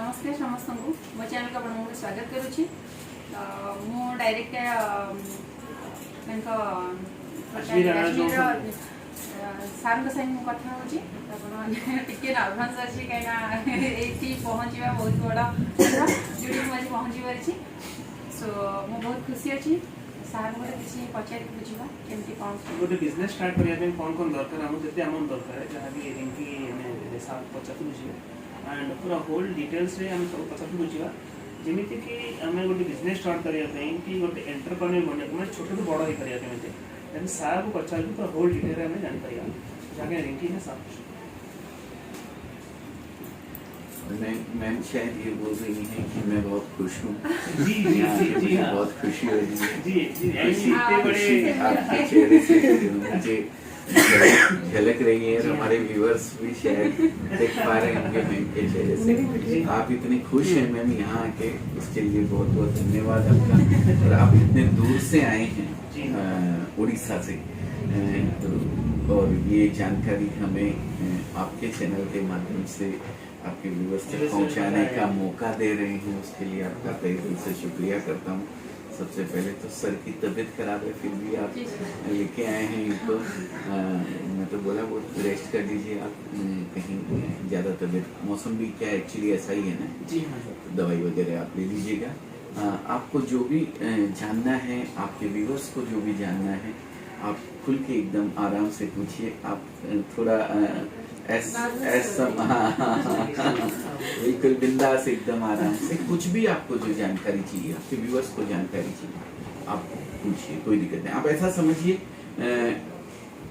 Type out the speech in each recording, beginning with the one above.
नमस्कार समस्त को मो चैनल को आपको स्वागत करुच्ची मु डायरेक्ट सार साथ कथा होची टिके नर्भस अच्छी कहीं पहुँचा बहुत बड़ा जोड़ी मुझे पहुँची पारी सो मु बहुत खुशी अच्छी सार को किसी पचार बुझा केमती कौन गोटे बिजनेस स्टार्ट करने कौन कौन दरकार आम जिते अमाउंट दरकार जहाँ भी रिंकी सार पचार बुझे एंड पूरा होल डिटेल्स रे हम सब पचार बुझा जमीती कि आम गोटे बिजनेस स्टार्ट करने कि गोटे एंटरप्रेन्योर बनने मैं छोट बड़ हो पारे सार को पचार पूरा होल डिटेल आम जापर जहाँ रिंकी है सार मैम शायद ये बोल रही हैं कि मैं बहुत खुश हूँ। जी जी जी जी बहुत खुशी हो रही है। जी जी खुशी आपके चेहरे से मुझे झलक रही है और हमारे व्यूअर्स भी शायद देख पा रहे होंगे मैम के चेहरे से। आप इतने खुश हैं मैम यहाँ आके, उसके लिए बहुत बहुत धन्यवाद आपका। और आप इतने दूर से आए हैं उड़ीसा से, और ये जानकारी हमें आपके चैनल के माध्यम से आपके व्यूअर्स तक पहुंचाने का मौका दे रहे हैं, उसके लिए आपका तहे दिल से शुक्रिया करता हूं। सबसे पहले तो सर की तबीयत खराब है, फिर भी आप लेके आए हैं इनको। मैं तो बोला वो रेस्ट कर लीजिए आप, कहीं ज़्यादा तबीयत, मौसम भी क्या एक्चुअली ऐसा ही है ना जी हाँ, तो दवाई वगैरह आप ले लीजिएगा। आपको जो भी जानना है, आपके व्यूअर्स को जो भी जानना है, आप खुल के एकदम आराम से पूछिए। आप थोड़ा बिल्कुल बिंदास एकदम आराम से कुछ भी आपको जो जानकारी चाहिए, आपके व्यूअर्स को जानकारी चाहिए, आप पूछिए, कोई दिक्कत नहीं। आप ऐसा समझिए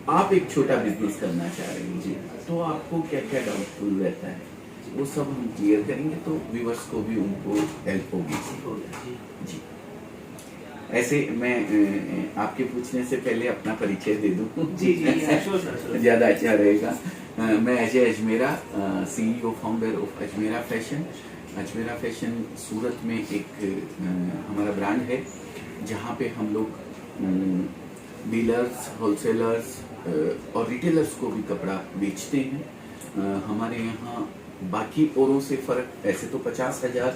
आप एक छोटा बिजनेस करना चाह रहे हैं जी, तो आपको क्या क्या डाउटफुल रहता है वो सब हम क्लियर करेंगे, तो व्यूअर्स को भी उनको हेल्प होगी जी। ऐसे मैं आपके पूछने से पहले अपना परिचय दे दूं जी जी ज्यादा अच्छा रहेगा। मैं Ajay Ajmera, CEO founder of Ajmera fashion. Ajmera fashion Surat में एक हमारा ब्रांड है, जहाँ पे हम लोग डीलर्स, होलसेलर्स और रिटेलर्स को भी कपड़ा बेचते हैं। हमारे यहाँ बाकी औरों से फ़र्क, ऐसे तो 50,000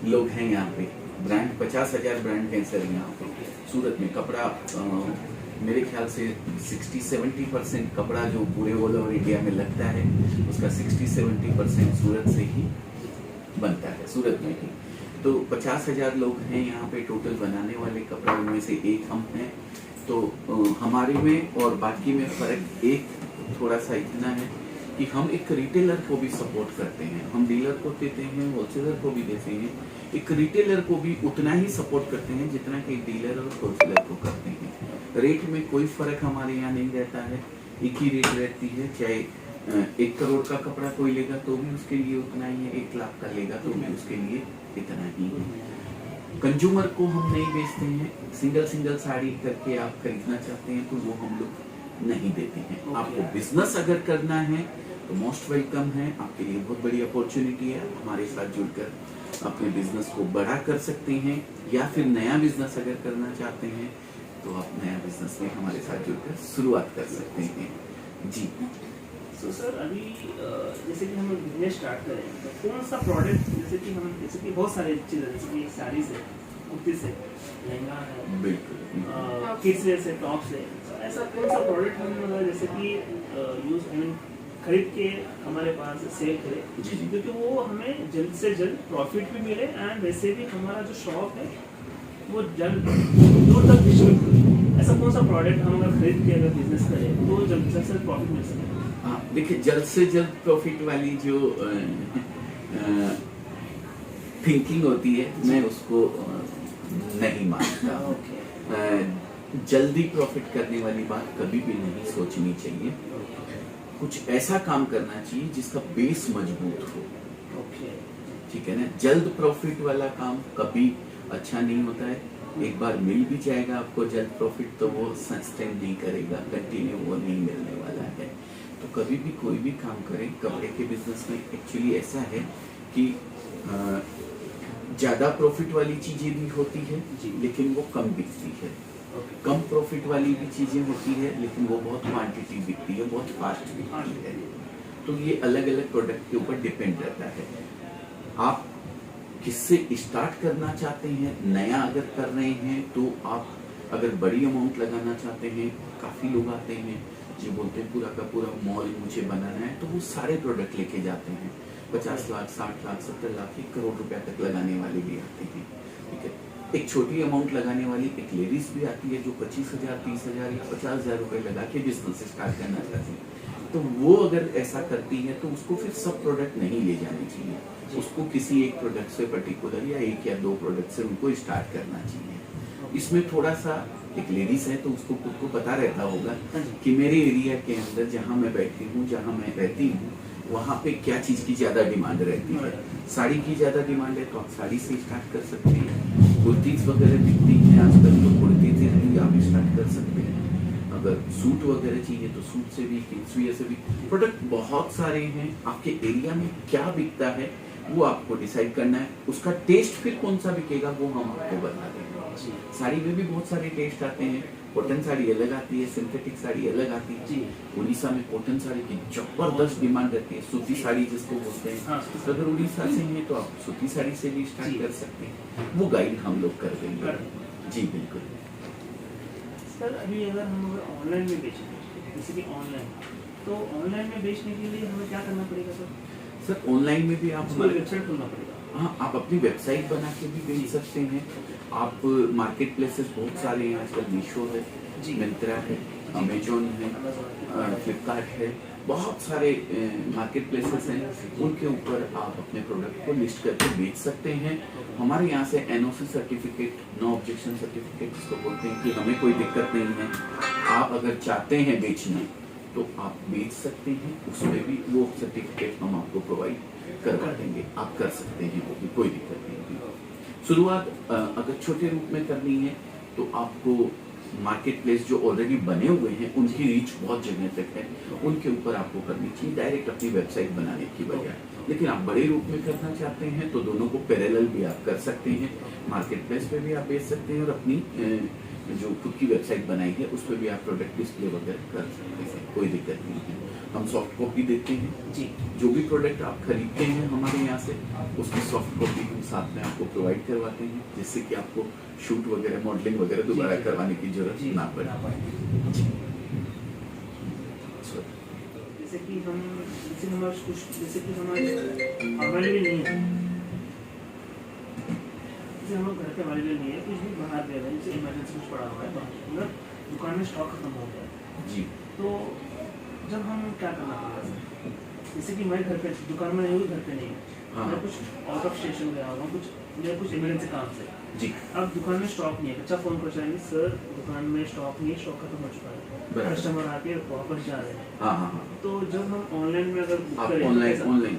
लोग हैं यहाँ पे, ब्रांड 50,000 ब्रांड हैं सर यहाँ पे सूरत में। कपड़ा मेरे ख्याल से 60-70% कपड़ा जो पूरे ऑल ओवर इंडिया में लगता है, उसका 60-70% सूरत से ही बनता है, सूरत में ही। तो 50,000 लोग हैं यहाँ पे टोटल बनाने वाले कपड़ा, उनमें से एक हम हैं। तो हमारे में और बाकी में फ़र्क एक थोड़ा सा इतना है कि हम एक रिटेलर को भी सपोर्ट करते हैं। हम डीलर को देते हैं, होलसेलर को भी देते हैं, एक रिटेलर को भी उतना ही सपोर्ट करते हैं जितना कि डीलर और होलसेलर को करते हैं। रेट में कोई फर्क हमारे यहाँ नहीं रहता है, एक ही रेट रहती है। चाहे 1 करोड़ का कपड़ा कोई लेगा तो भी उसके लिए उतना ही है, 1 लाख का लेगा तो भी उसके लिए इतना ही है। कंज्यूमर को हम नहीं बेचते हैं। सिंगल साड़ी करके आप खरीदना चाहते हैं तो वो हम लोग नहीं देते हैं। आपको बिजनेस अगर करना है तो मोस्ट वेलकम है, आपके लिए बहुत बड़ी अपॉर्चुनिटी है। हमारे साथ जुड़कर अपने बिजनेस को बड़ा कर सकते हैं, या फिर नया बिजनेस अगर करना चाहते हैं तो आप नया बिजनेस में हमारे साथ जुड़कर शुरुआत कर सकते हैं जी। तो सर अभी जैसे कि हम बिजनेस स्टार्ट करें तो कौन सा प्रोडक्ट, जैसे कि बहुत सारे चीज़ें, जैसे कि साड़ी से, कुर्ती से, लहंगा है, बिल्कुल किड्स वेयर से, टॉप से, ऐसा कौन सा प्रोडक्ट हम जैसे कि यूज खरीद के हमारे पास सेल करें जी, क्योंकि वो हमें जल्द से जल्द प्रॉफिट भी मिले, एंड वैसे भी हमारा जो शॉप है वो जल्द दूर तक डिस्ट्रीब्यूट करें। ऐसा कौन सा प्रोडक्ट हम अगर खरीद के अगर बिजनेस करें तो जल्द से जल्द प्रॉफिट मिल सके? हाँ, देखिए जल्द से जल्द प्रॉफिट वाली जो थिंकिंग होती है, मैं उसको नहीं मानता। जल्दी प्रॉफिट करने वाली बात कभी भी नहीं सोचनी चाहिए। कुछ ऐसा काम करना चाहिए जिसका बेस मजबूत हो, ठीक है ना। जल्द प्रॉफिट वाला काम कभी अच्छा नहीं होता है। एक बार मिल भी जाएगा आपको जल्द प्रॉफिट तो वो सस्टेन नहीं करेगा, कंटिन्यू वो नहीं मिलने वाला है। तो कभी भी कोई भी काम करें, कपड़े के बिजनेस में एक्चुअली ऐसा है कि ज़्यादा प्रॉफिट वाली चीज़ें भी होती है लेकिन वो कम बिकती है, कम प्रॉफिट वाली भी चीज़ें होती है लेकिन वो बहुत क्वांटिटी बिकती है, बहुत फास्ट बिकती है। तो ये अलग अलग प्रोडक्ट के ऊपर डिपेंड रहता है। आप किससे स्टार्ट करना चाहते हैं, नया अगर कर रहे हैं तो आप अगर बड़ी अमाउंट लगाना चाहते हैं, काफ़ी लोग आते हैं जो बोलते हैं पूरा का पूरा मॉल मुझे बनाना है, तो वो सारे प्रोडक्ट लेके जाते हैं। 50 लाख, 60 लाख, 70 लाख, 1 करोड़ रुपया तक लगाने वाले भी आते हैं। ठीक है, एक छोटी अमाउंट लगाने वाली एक लेडीज भी आती है जो 25,000, 30,000 या 50,000 रुपये लगा के बिजनेस स्टार्ट करना चाहती है। तो वो अगर ऐसा करती है तो उसको फिर सब प्रोडक्ट नहीं ले जाने चाहिए, उसको किसी एक प्रोडक्ट से पर्टिकुलर या 1 या 2 प्रोडक्ट से उनको स्टार्ट करना चाहिए। इसमें थोड़ा सा एक लेडीज है तो उसको खुद को पता रहता होगा कि मेरे एरिया के अंदर जहाँ मैं बैठी हूँ, जहाँ मैं रहती हूँ, वहाँ पे क्या चीज़ की ज़्यादा डिमांड रहती है। साड़ी की ज़्यादा डिमांड है तो आप साड़ी से स्टार्ट कर सकते हैं। कुर्तीज वगैरह बिकती हैं आजकल तो कुर्ती से भी आप स्टार्ट कर सकते हैं। अगर सूट वगैरह चाहिए तो सूट से भी, किड्सवियर से भी, प्रोडक्ट बहुत सारे हैं। आपके एरिया में क्या बिकता है वो आपको डिसाइड करना है। उसका टेस्ट फिर कौन सा बिकेगा वो हम आपको बता देंगे। साड़ी में भी बहुत सारे टेस्ट आते हैं। कॉटन साड़ी अलग आती है, सिंथेटिक साड़ी अलग आती है। उड़ीसा में कॉटन साड़ी की जबरदस्त डिमांड रहती है, सूती साड़ी जिसको बोलते हैं। अगर उड़ीसा से हैं तो आप सूती साड़ी से भी स्टार्ट कर सकते हैं। वो गाइड हम लोग कर देंगे। जी बिल्कुल सर। अभी अगर हम ऑनलाइन में बेचें, जैसे कि ऑनलाइन, तो ऑनलाइन में बेचने के लिए हमें क्या करना पड़ेगा सर? सर ऑनलाइन में भी आप वेबसाइट खोलना पड़ेगा। हाँ, आप अपनी वेबसाइट बना के भी बेच सकते हैं। आप मार्केट प्लेसेस बहुत सारे हैं आजकल, मीशो है, मिंत्रा है, अमेजोन है, फ्लिपकार्ट है, बहुत सारे मार्केट प्लेसेस हैं। उनके ऊपर आप अपने प्रोडक्ट को लिस्ट करके बेच सकते हैं। हमारे यहाँ से NOC certificate, no objection certificate जिसको बोलते हैं कि हमें कोई दिक्कत नहीं है, आप अगर चाहते हैं बेचना तो आप बेच सकते हैं। उसमें भी वो सर्टिफिकेट हम आपको प्रोवाइड करवा देंगे, आप कर सकते हैं, वो भी कोई दिक्कत नहीं है। शुरुआत अगर छोटे रूप में करनी है तो आपको मार्केट प्लेस जो ऑलरेडी बने हुए हैं उनकी रीच बहुत जगह तक है, उनके ऊपर आपको करनी चाहिए डायरेक्ट अपनी वेबसाइट बनाने की बजाय। लेकिन आप बड़े रूप में करना चाहते हैं तो दोनों को पैरेलल भी आप कर सकते हैं। मार्केट प्लेस पे भी आप बेच सकते हैं और अपनी जो खुद की वेबसाइट बनाई है उस पर भी आप प्रोडक्ट डिस्प्ले वगैरह कर सकते हैं, कोई दिक्कत नहीं है। हम सॉफ्ट कॉपी देते हैं जी, जो भी प्रोडक्ट आप खरीदते हैं हमारे यहाँ से उसकी सॉफ्ट कॉपी हम साथ में आपको प्रोवाइड करवाते हैं, जिससे कि आपको शूट वगैरह, मॉडलिंग वगैरह दोबारा करवाने की जरूरत ना पड़े। जैसे कि हमारे कुछ, जैसे कि हमारे अवेलेबल नहीं है, जैसे हम लोग घर पे अवेलेबल नहीं है, कुछ भी बाहर दे रहे हैं, जैसे इमरजेंसी कुछ पड़ा हुआ है बाहर, दुकान में स्टॉक खत्म हो गया जी, तो जब हम क्या करना पड़ेगा? जैसे कि मैं घर पे दुकान में नहीं हूँ, घर पे नहीं है, मैं कुछ आउट ऑफ स्टेशन गया हुआ, कुछ इमरजेंसी काम से जी, अब दुकान में स्टॉक नहीं है, अच्छा फोन कर जाएंगे सर दुकान में स्टॉक नहीं है, स्टॉक खत्म हो चुका है, कस्टमर आके वापस जा रहे हैं। हाँ। तो जब हम ऑनलाइन में अगर आप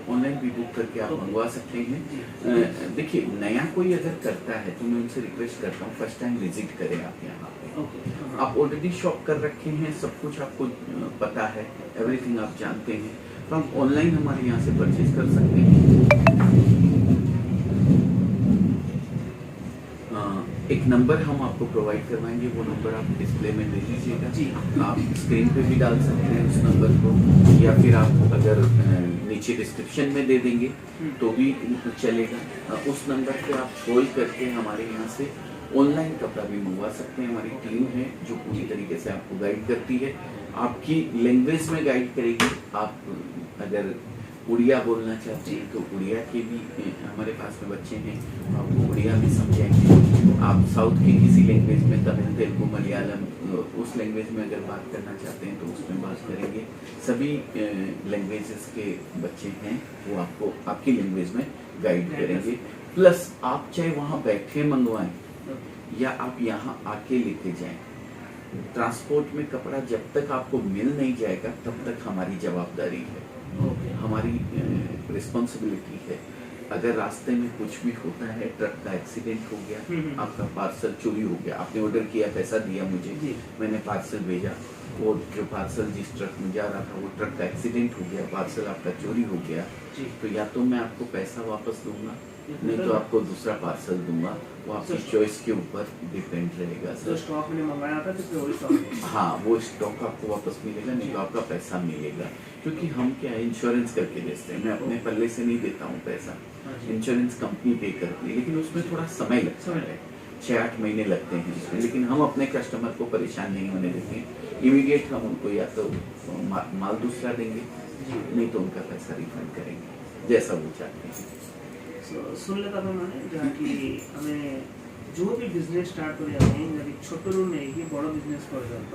ऑनलाइन भी बुक करके आप मंगवा सकते हैं। देखिए नया कोई अगर करता है तो मैं उनसे रिक्वेस्ट करता हूँ फर्स्ट टाइम विजिट करें आप यहाँ पे। आप ऑलरेडी शॉप कर रखे हैं, सब कुछ आपको पता है, एवरीथिंग आप जानते हैं, तो आप ऑनलाइन हमारे यहाँ से परचेज कर सकते हैं। एक नंबर हम आपको प्रोवाइड करवाएंगे, वो नंबर आप डिस्प्ले में ले लीजिएगा जी, आप स्क्रीन पे भी डाल सकते हैं उस नंबर को, या फिर आप अगर नीचे डिस्क्रिप्शन में दे देंगे तो भी चलेगा। उस नंबर पे आप कॉल करके हमारे यहाँ से ऑनलाइन कपड़ा भी मंगवा सकते हैं। हमारी टीम है जो पूरी तरीके से आपको गाइड करती है, आपकी लैंग्वेज में गाइड करेगी। आप अगर उड़िया बोलना चाहते हैं तो उड़िया के भी हमारे पास में बच्चे हैं, आपको उड़िया भी समझाएंगे। आप साउथ की किसी लैंग्वेज में, तमिल, तेलुगु, मलयालम, उस लैंग्वेज में अगर बात करना चाहते हैं तो उसमें बात करेंगे। सभी लैंग्वेजेस के बच्चे हैं, वो आपको आपकी लैंग्वेज में गाइड करेंगे। प्लस आप चाहे वहाँ बैठे मंगवाएं या आप यहाँ आके लेके जाएं, ट्रांसपोर्ट में कपड़ा जब तक आपको मिल नहीं जाएगा तब तक हमारी जवाबदारी है, हमारी रिस्पॉन्सिबिलिटी है। अगर रास्ते में कुछ भी होता है, ट्रक का एक्सीडेंट हो गया, आपका पार्सल चोरी हो गया, आपने ऑर्डर किया, पैसा दिया मुझे, मैंने पार्सल भेजा, और जो पार्सल जिस ट्रक में जा रहा था वो ट्रक का एक्सीडेंट हो गया, पार्सल आपका चोरी हो गया, तो या तो मैं आपको पैसा वापस दूंगा, नहीं तो आपको दूसरा पार्सल दूंगा। वो आपकी चॉइस के ऊपर डिपेंड रहेगा सर। तो स्टॉक मैंने मंगाया था तो वही स्टॉक, हाँ वो स्टॉक आपको वापस मिलेगा, नहीं तो आपका पैसा मिलेगा। क्योंकि हम क्या है इंश्योरेंस करके बेचते हैं, मैं अपने पल्ले से नहीं देता हूँ पैसा, हाँ जी। इंश्योरेंस कंपनी पे करती है, लेकिन उसमें थोड़ा समय लगता है, 6-8 महीने लगते हैं उसमें, लेकिन हम अपने कस्टमर को परेशान नहीं होने देते हैं। इमीडिएट हम उनको या तो माल दूसरा देंगे, नहीं तो उनका पैसा रिफंड करेंगे जैसा वो चाहते हैं। सुन लेता था मैंने जहाँ कि हमें जो भी बिजनेस स्टार्ट करिया जब छोट रू नहीं बड़ बिजनेस पर्यंत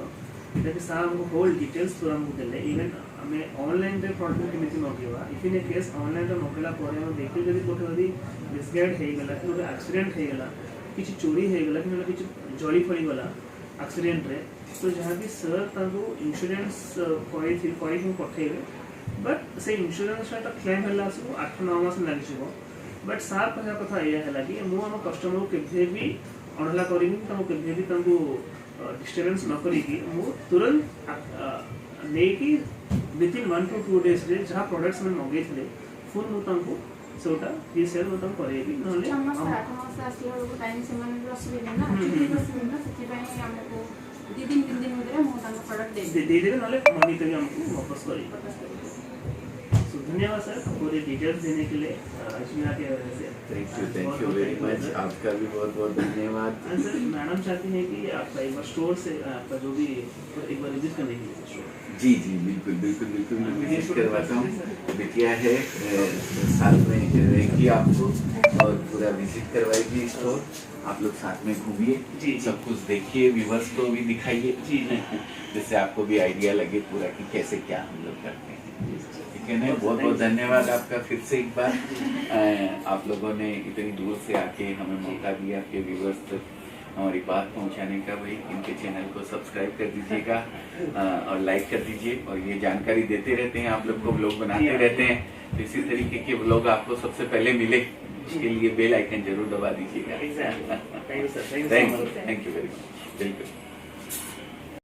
जब सार हमको होल डिटेल्स पूरा हमको देले इवन आम ऑनलाइन रे प्रोडक्ट केମିତି मगेवा if in a case online रे मगेला पर हम देखि जदी कोठे जदी मिसगाइड हे गेला कि गोटे एक्सीडेंट हे गेला किछि चोरी हे गेला कि किछि जली फली गेला एक्सीडेंट रे तो जहाँ भी सर ताको इंश्योरेंस कोई पठेबे बट से इंश्योरेंस टा क्लेम हला सब 8-9 मास लागि छिबो बट सार कहना कथा यह है कि मु हम कस्टमर को केभे भी अणला करिनी तमो केभे भी तंगु डिस्टर्बेंस न करी कि मु तुरंत नै कि विथिन 1 to 2 days रे जहाँ प्रोडक्ट्स में मगे थे फुल मु तंगु सोटा ये सेल मु तंगु करेबी नले 6 मास 8 मास आसी को टाइम से मन असुविधा ना छुट्टी असुविधा सच्ची पई हमको 2 दिन 3 दिन में मु तंगु प्रोडक्ट दे दे नले मनी तो हमको वापस करी। धन्यवाद सर पूरे डिटेल्स देने के लिए इसमें आके थैंक यू वेरी मच, आपका भी बहुत बहुत धन्यवाद। सर मैडम चाहती हैं कि आपका एक बार स्टोर से आपका जो भी एक बार विजिट करने के लिए स्टोर। जी जी बिल्कुल बिल्कुल बिल्कुल मैं विजिट करवाता हूँ, बिटिया है साथ में रहेगी आपको और पूरा विजिट करवाएगी स्टोर, आप लोग साथ में घूमिए, सब कुछ देखिए, व्यूअर्स को भी दिखाइए जी जिससे आपको भी आइडिया लगे पूरा कि कैसे क्या हम लोग करते हैं। ठीक है ना, बहुत बहुत धन्यवाद आपका फिर से एक बार, आप लोगों ने इतनी दूर से आके हमें मौका दिया आपके व्यूअर्स तक हमारी बात पहुंचाने का। भाई इनके चैनल को सब्सक्राइब कर दीजिएगा और लाइक कर दीजिए, और ये जानकारी देते रहते हैं आप लोग को, ब्लॉग बनाते रहते हैं, तो इसी तरीके के ब्लॉग आपको सबसे पहले मिले इसके लिए बेल आइकन जरूर दबा दीजिएगा। Thank you sir, thank you very much, बिल्कुल।